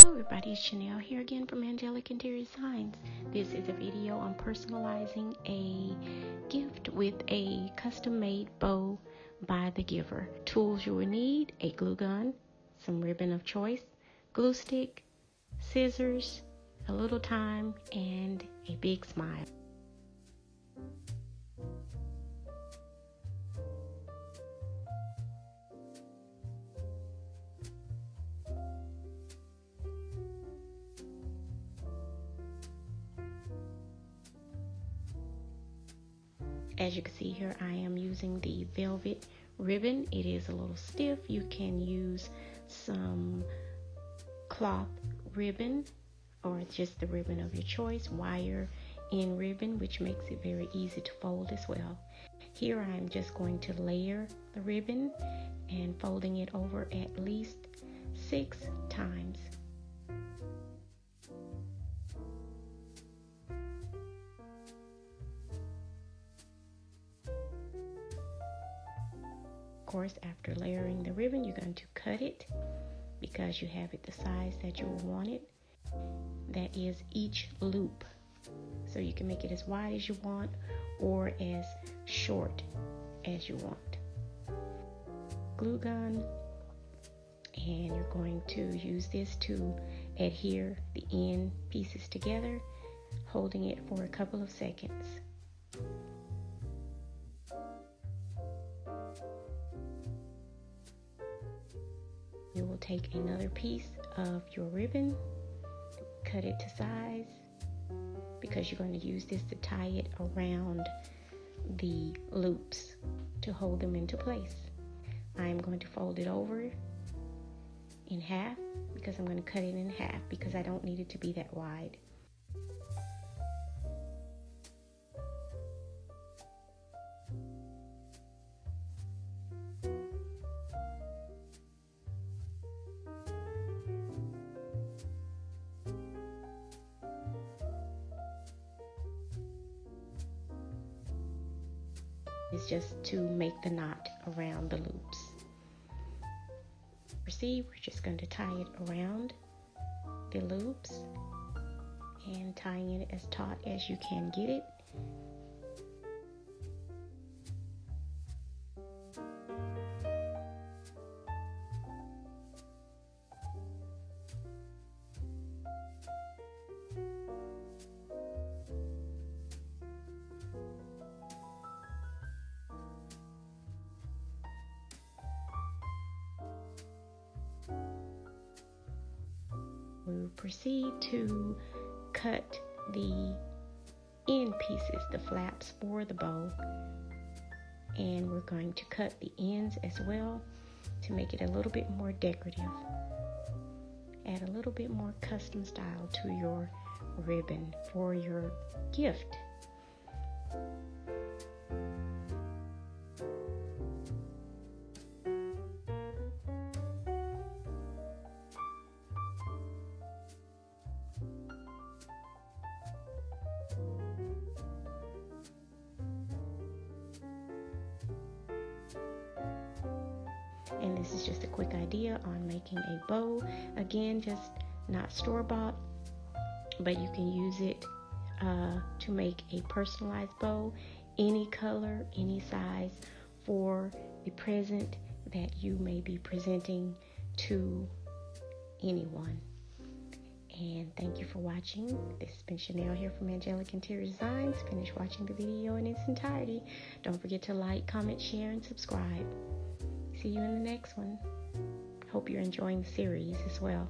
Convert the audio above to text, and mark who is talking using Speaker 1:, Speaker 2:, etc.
Speaker 1: Hello everybody, it's Chanel here again from Angelic Interior Designs. This is a video on personalizing a gift with a custom-made bow by the giver. Tools you will need: a glue gun, some ribbon of choice, glue stick, scissors, a little time, and a big smile. As you can see here, I am using the velvet ribbon. It is a little stiff. You can use some cloth ribbon or just the ribbon of your choice, wire in ribbon, which makes it very easy to fold as well. Here I'm just going to layer the ribbon and folding it over at least 6 times. Of course, after layering the ribbon, you're going to cut it because you have it the size that you want it. That is each loop. So you can make it as wide as you want or as short as you want. Glue gun, and you're going to use this to adhere the end pieces together, holding it for a couple of seconds. You will take another piece of your ribbon, cut it to size, because you're going to use this to tie it around the loops to hold them into place. I'm going to fold it over in half because I'm going to cut it in half because I don't need it to be that wide. It's just to make the knot around the loops. Proceed, we're just going to tie it around the loops and tying it as taut as you can get it. We will proceed to cut the end pieces, the flaps for the bow, and we're going to cut the ends as well to make it a little bit more decorative. Add a little bit more custom style to your ribbon for your gift. And this is just a quick idea on making a bow. Again, just not store-bought, but you can use it to make a personalized bow, any color, any size, for the present that you may be presenting to anyone. And thank you for watching. This has been Chanel here from Angelic Interior Designs. Finish watching the video in its entirety. Don't forget to like, comment, share, and subscribe. See you in the next one. Hope you're enjoying the series as well.